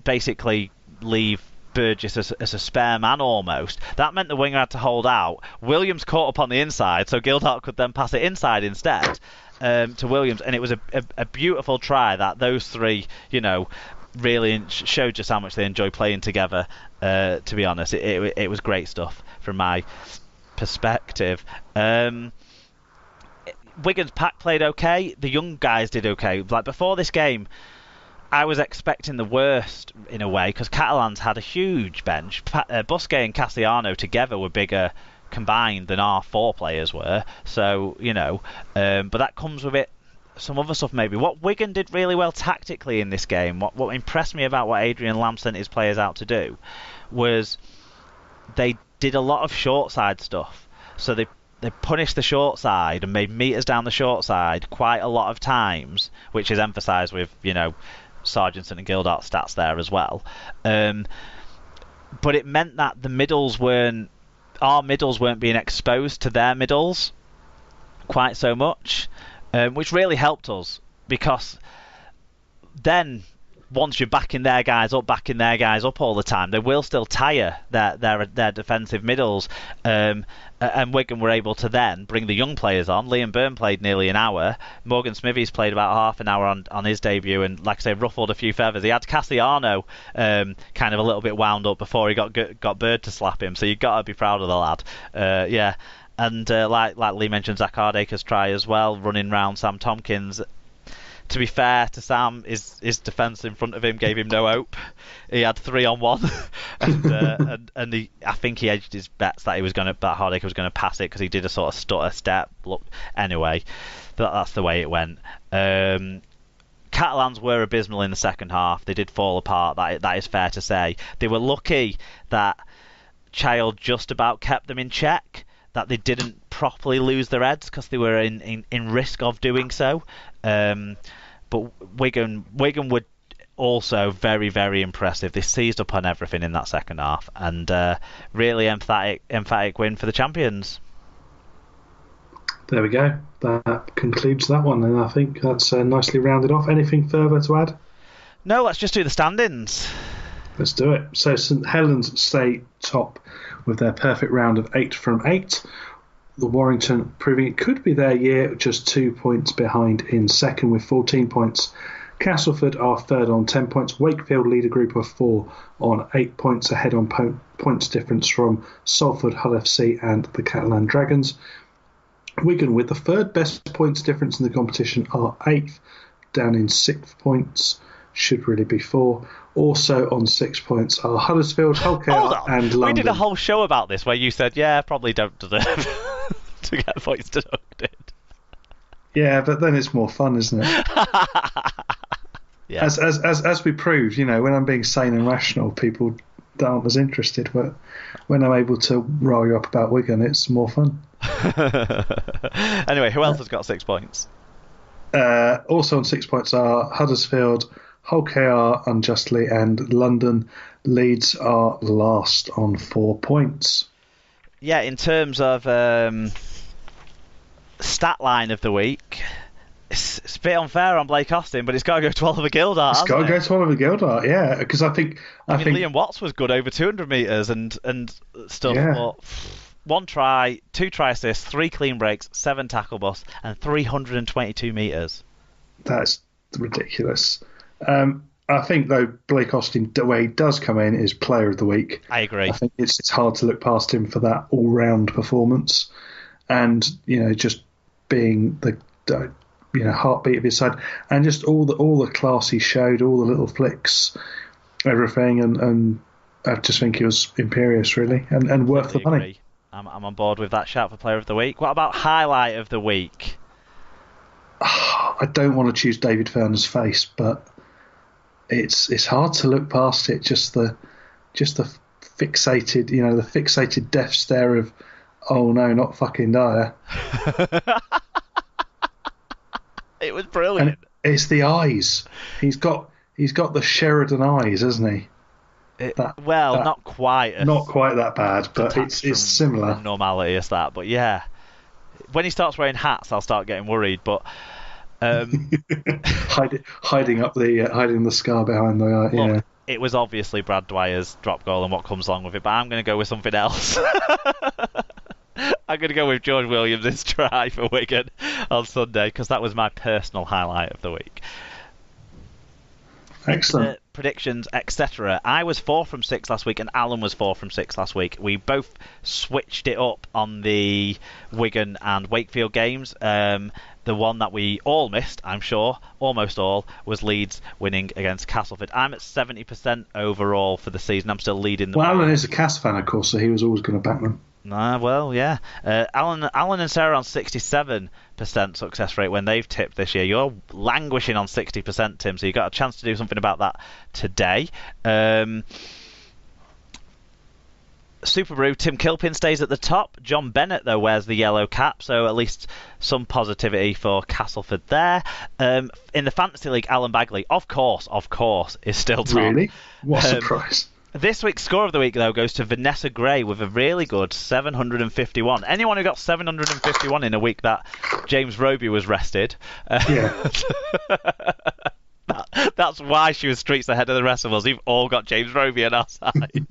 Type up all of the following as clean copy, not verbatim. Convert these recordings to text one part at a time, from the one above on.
basically leave Burgess as a spare man almost. That meant the winger had to hold out. Williams caught up on the inside, so Gildart could then pass it inside instead to Williams, and it was a beautiful try that those three, really showed just how much they enjoy playing together. To be honest, it was great stuff from my perspective. Wigan's pack played okay. The young guys did okay. Like before this game, I was expecting the worst in a way because Catalan's had a huge bench. Busquets and Castellano together were bigger combined than our 4 players were. So but that comes with it. Some other stuff maybe. What Wigan did really well tactically in this game, what impressed me about what Adrian Lamb sent his players out to do, was they did a lot of short side stuff. So they punished the short side and made meters down the short side quite a lot of times, which is emphasised with Sargentson and Gildart stats there as well. But it meant that our middles weren't being exposed to their middles quite so much, which really helped us, because then once you're backing their guys up all the time, they will still tire their defensive middles, and Wigan were able to then bring the young players on. Liam Byrne played nearly an hour. Morgan Smithies played about half an hour on his debut, and like I say, ruffled a few feathers. He had Castellano kind of a little bit wound up before he got Bird to slap him, so you've got to be proud of the lad. Yeah. And like Lee mentioned, Zach Hardaker's try as well, running round Sam Tompkins. To be fair to Sam, his defence in front of him gave him no hope. He had 3-on-1, and I think he edged his bets that Hardaker was going to pass it because he did a sort of stutter step. Look, anyway, that's the way it went. Catalans were abysmal in the second half. They did fall apart. That is fair to say. They were lucky that Child just about kept them in check, that they didn't properly lose their heads because they were in risk of doing so. But Wigan were also very, very impressive. They seized up on everything in that second half, and really emphatic win for the champions. There we go. That concludes that one, and I think that's nicely rounded off. Anything further to add? No, let's just do the standings. Let's do it. So St Helens stay top with their perfect round of 8 from 8. The Warrington proving it could be their year, just 2 points behind in second with 14 points. Castleford are third on 10 points. Wakefield lead a group of 4 on 8 points, ahead on points difference from Salford, Hull FC and the Catalan Dragons. Wigan, with the third best points difference in the competition, are 8th, down in 6 points. Should really be 4. Also on 6 points are Huddersfield, Hull KR and London. We did a whole show about this where you said, probably don't deserve to get points deducted. Yeah, but then it's more fun, isn't it? Yeah. As we proved, when I'm being sane and rational, people aren't as interested. But when I'm able to rile you up about Wigan, it's more fun. Anyway, who else has got 6 points? Also on 6 points are Huddersfield, Hull KR unjustly, and London. Leeds are last on 4 points. Yeah, in terms of stat line of the week, it's a bit unfair on Blake Austin, but it's got to go to Oliver Gildart. It's got to go to Oliver Gildart, yeah, because I think Liam Watts was good over 200 metres and stuff. Yeah. But 1 try, 2 try assists, 3 clean breaks, 7 tackle busts, and 322 metres. That's ridiculous. I think, though, Blake Austin, the way he does come in, is player of the week. I agree. I think it's hard to look past him for that all-round performance, and just being the heartbeat of his side, and just all the class he showed, all the little flicks, everything, and I just think he was imperious, really, and worth the money. Agree. I'm on board with that shout for player of the week. What about highlight of the week? I don't want to choose David Furner's face, but it's hard to look past it. Just the fixated, the fixated death stare of, oh no, not fucking Dyer. It was brilliant. And it's the eyes. He's got the Sheridan eyes, hasn't he? Not quite that bad, but it's similar. Normality as that, but yeah. When he starts wearing hats, I'll start getting worried. But hiding the scar behind the eye. Yeah. it was obviously Brad Dwyer's drop goal and what comes along with it, but I'm going to go with something else. I'm going to go with George Williams' try for Wigan on Sunday, because that was my personal highlight of the week. Excellent. Predictions, etc. I was 4 from 6 last week, and Alan was 4 from 6 last week. We both switched it up on the Wigan and Wakefield games. The one that we all missed, I'm sure, almost all, was Leeds winning against Castleford. I'm at 70% overall for the season. I'm still leading the. Well, Alan is a Cas fan, of course, so he was always going to back them. Well, yeah. Alan and Sarah on 67% success rate when they've tipped this year. You're languishing on 60%, Tim, so you've got a chance to do something about that today. Super Brew, Tim Kilpin stays at the top. John Bennett, though, wears the yellow cap, so at least some positivity for Castleford there. In the Fantasy League, Alan Bagley, of course, is still top. Really? What a surprise. This week's score of the week, though, goes to Vanessa Gray with a really good 751. Anyone who got 751 in a week that James Roby was rested. Yeah. That's why she was streets ahead of the rest of us. We've all got James Roby on our side.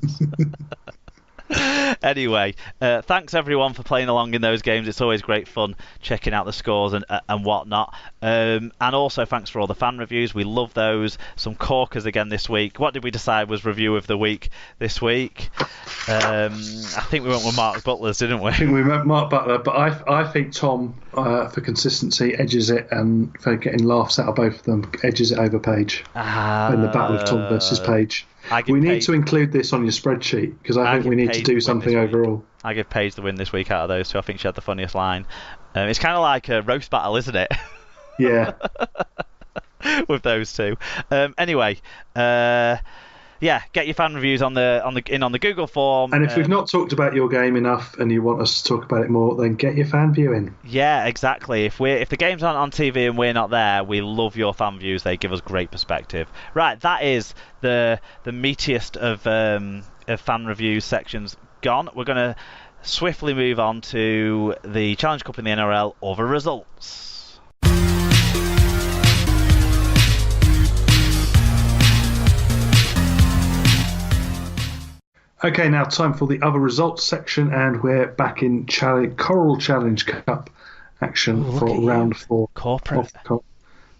Anyway, thanks everyone for playing along in those games. It's always great fun checking out the scores and whatnot. And also thanks for all the fan reviews. We love those. Some corkers again this week. What did we decide was review of the week this week? I think we went with Mark Butler's, didn't we? I think we went Mark Butler, but I think Tom, for consistency, edges it, and for getting laughs out of both of them, edges it over Page in the battle of Tom versus Page. We need to include this on your spreadsheet, because I think we need to do something overall. I give Paige the win this week out of those two. I think she had the funniest line. It's kind of like a roast battle, isn't it? Yeah. With those two. Anyway, yeah, get your fan reviews on the Google form. And if we've not talked about your game enough and you want us to talk about it more, then get your fan view in. Yeah, exactly. If the game's aren't on TV and we're not there, we love your fan views. They give us great perspective. Right, that is the meatiest of fan review sections gone. We're going to swiftly move on to the Challenge Cup in the NRL, other results. Okay, now time for the other results section, and we're back in Coral Challenge Cup action for round 4. Corporate.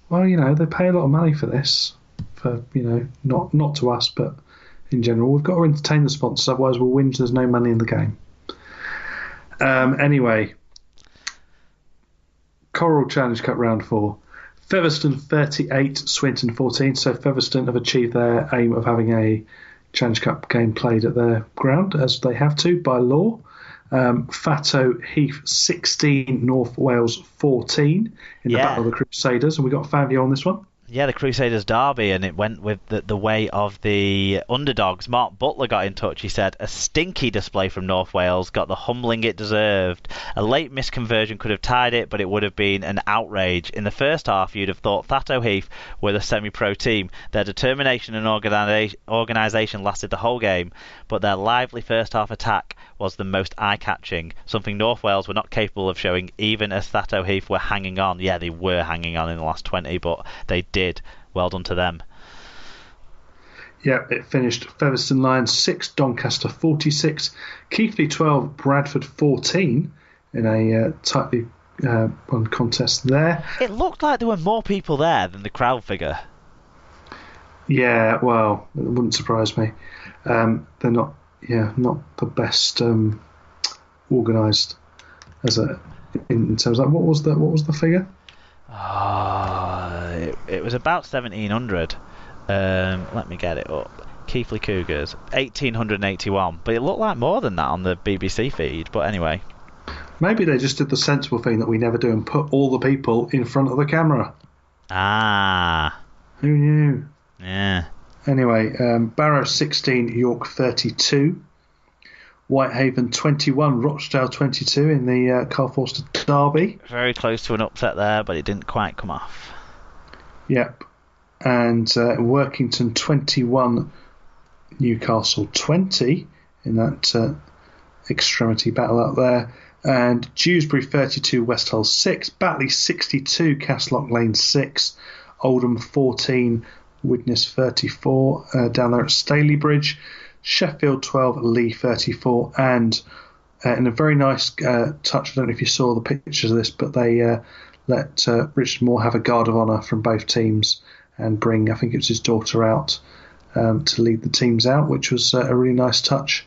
Well, they pay a lot of money for this, not to us, but in general. We've got to entertain the sponsors, otherwise we'll whinge there's no money in the game. Anyway, Coral Challenge Cup round 4. Featherstone 38, Swinton 14. So Featherstone have achieved their aim of having a Challenge Cup game played at their ground, as they have to by law. Fatto Heath 16, North Wales 14 in the Battle of the Crusaders. And we got a fan view on this one. Yeah, the Crusaders derby, and it went with the way of the underdogs. Mark Butler got in touch. He said, a stinky display from North Wales, got the humbling it deserved. A late misconversion could have tied it, but it would have been an outrage. In the first half, you'd have thought Thatto Heath were the semi-pro team. Their determination and organisation lasted the whole game, but their lively first half attack was the most eye-catching, something North Wales were not capable of showing, even as Thatto Heath were hanging on. Yeah, they were hanging on in the last 20, but they did. Well done to them. Yeah, it finished Featherstone Lions 6, Doncaster 46, Keighley 12, Bradford 14 in a tightly won contest there. It looked like there were more people there than the crowd figure. Yeah, well, it wouldn't surprise me. They're not the best organised in terms of what was the figure? It was about 1,700. Let me get it up. Keighley Cougars, 1,881. But it looked like more than that on the BBC feed. But anyway. Maybe they just did the sensible thing that we never do and put all the people in front of the camera. Ah. Who knew? Yeah. Anyway, Barrow 16, York 32. Whitehaven 21, Rochdale 22 in the Carl Forster derby. Very close to an upset there, but it didn't quite come off. Yep. And Workington 21, Newcastle 20 in that extremity battle out there. And Dewsbury 32, West Hull 6, Batley 62, Castlock Lane 6, Oldham 14, Widnes 34 down there at Staley Bridge. Sheffield 12, Leigh 34, and in a very nice touch, I don't know if you saw the pictures of this, but they let Richard Moore have a guard of honour from both teams and bring, I think it was his daughter out to lead the teams out, which was a really nice touch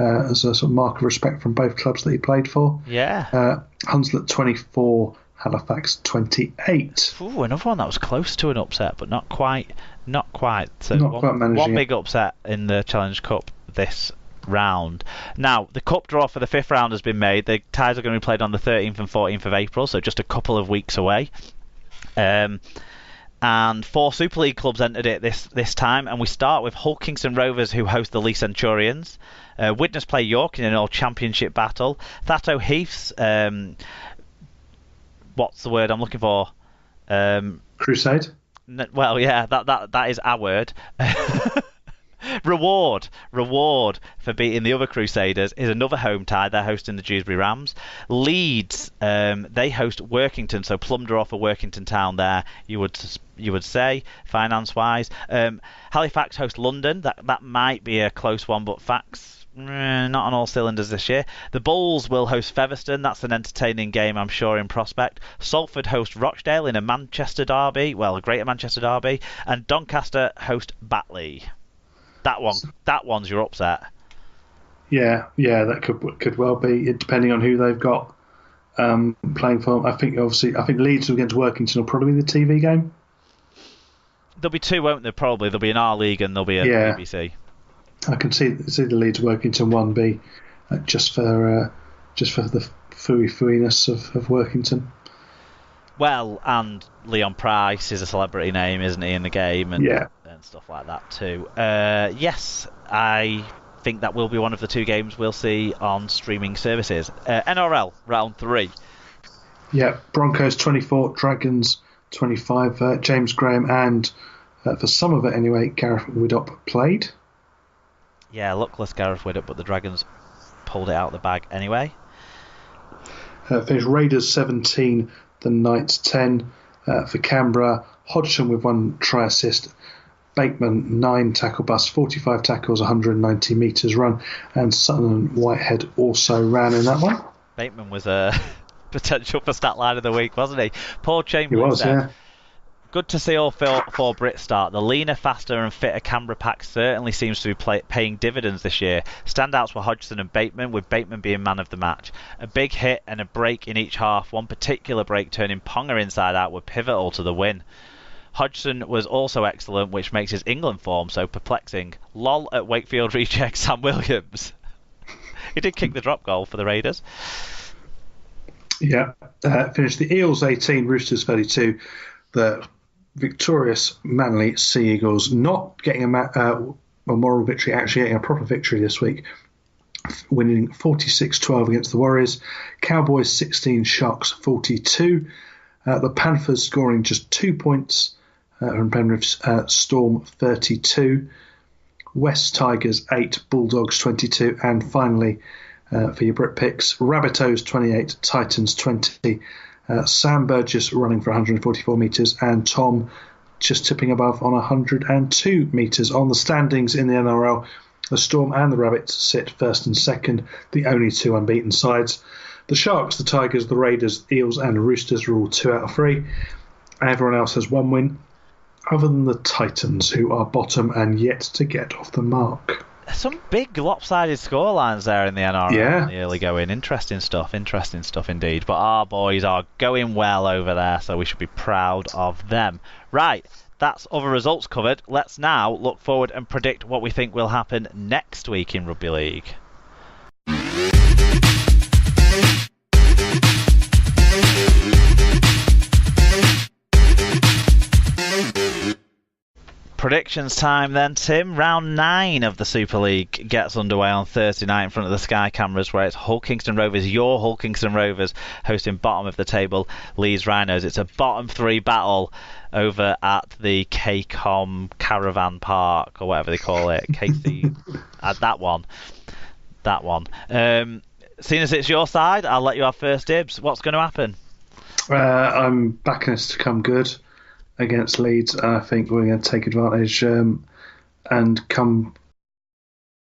as a sort of mark of respect from both clubs that he played for. Yeah. Hunslet 24, Halifax 28. Ooh, another one that was close to an upset, but not quite. So not quite managing one it. big upset in the Challenge Cup this round. Now, the cup draw for the 5th round has been made. The ties are going to be played on the 13th and 14th of April, so just a couple of weeks away. And 4 Super League clubs entered it this time, and we start with Hull Kingston Rovers, who host the Leigh Centurions. Widnes play York in an all championship battle. Thatto Heaths, what's the word I'm looking for? Crusade? Well, yeah, that is our word. Reward for beating the other Crusaders is another home tie. They're hosting the Dewsbury Rams. Leeds, they host Workington, so plum draw for Workington Town there, you would say, finance-wise. Halifax host London. That might be a close one, but facts, not on all cylinders this year. The Bulls will host Featherstone. That's an entertaining game, I'm sure, in prospect. Salford host Rochdale in a Manchester derby, well, a Greater Manchester derby. And Doncaster host Batley. That one's your upset. Yeah, that could well be, depending on who they've got playing for them. I think Leeds against Workington will probably be the TV game. There'll be 2, won't there? Probably there'll be an R League and there'll be a BBC. I can see the Leeds Workington one be just for the fooey-fooiness of Workington. Well, and Leon Price is a celebrity name, isn't he, in the game, and stuff like that too. Yes, I think that will be one of the 2 games we'll see on streaming services. NRL round 3. Yeah, Broncos 24, Dragons 25. James Graham and for some of it anyway, Gareth Widdop played. Yeah, luckless Gareth Widdop, but the Dragons pulled it out of the bag anyway. Finished Raiders 17, the Knights 10. For Canberra, Hodgson with 1 try assist, Bateman 9 tackle bust, 45 tackles, 190 metres run, and Sutton Whitehead also ran in that one. Bateman was a potential for stat line of the week, wasn't he? Paul Chamberlain He was, yeah. Good to see all 4 Brits start. The leaner, faster and fitter Canberra pack certainly seems to be paying dividends this year. Standouts were Hodgson and Bateman, with Bateman being man of the match. A big hit and a break in each half. One particular break turning Ponga inside out were pivotal to the win. Hodgson was also excellent, which makes his England form so perplexing. Lol at Wakefield reject Sam Williams. He did kick the drop goal for the Raiders. Yeah, finished the Eels 18, Roosters 32. The victorious Manly Sea Eagles not getting a moral victory, actually getting a proper victory this week, winning 46-12 against the Warriors. Cowboys 16, Sharks 42. The Panthers scoring just 2 points from Penrith's Storm 32. West Tigers 8, Bulldogs 22. And finally, for your Brit picks, Rabbitohs 28, Titans 20. Sam Burgess running for 144 metres and Tom just tipping above on 102 metres. On the standings in the NRL, the Storm and the Rabbits sit first and second, the only 2 unbeaten sides. The Sharks, the Tigers, the Raiders, Eels and Roosters are all 2 out of 3. Everyone else has 1 win, other than the Titans, who are bottom and yet to get off the mark. Some big lopsided scorelines there in the NRL in the early going. Interesting stuff indeed. But our boys are going well over there, so we should be proud of them. Right, that's other results covered. Let's now look forward and predict what we think will happen next week in Rugby League. Predictions time then, Tim. Round 9 of the Super League gets underway on Thursday night in front of the Sky cameras, where it's Hull Kingston Rovers, your Hull Kingston Rovers, hosting bottom of the table Leeds Rhinos. It's a bottom 3 battle over at the KCOM Caravan Park, or whatever they call it. KC. That one. Seeing as it's your side, I'll let you have first dibs. What's going to happen? I'm backing us to come good. against Leeds, and I think we're going to take advantage and come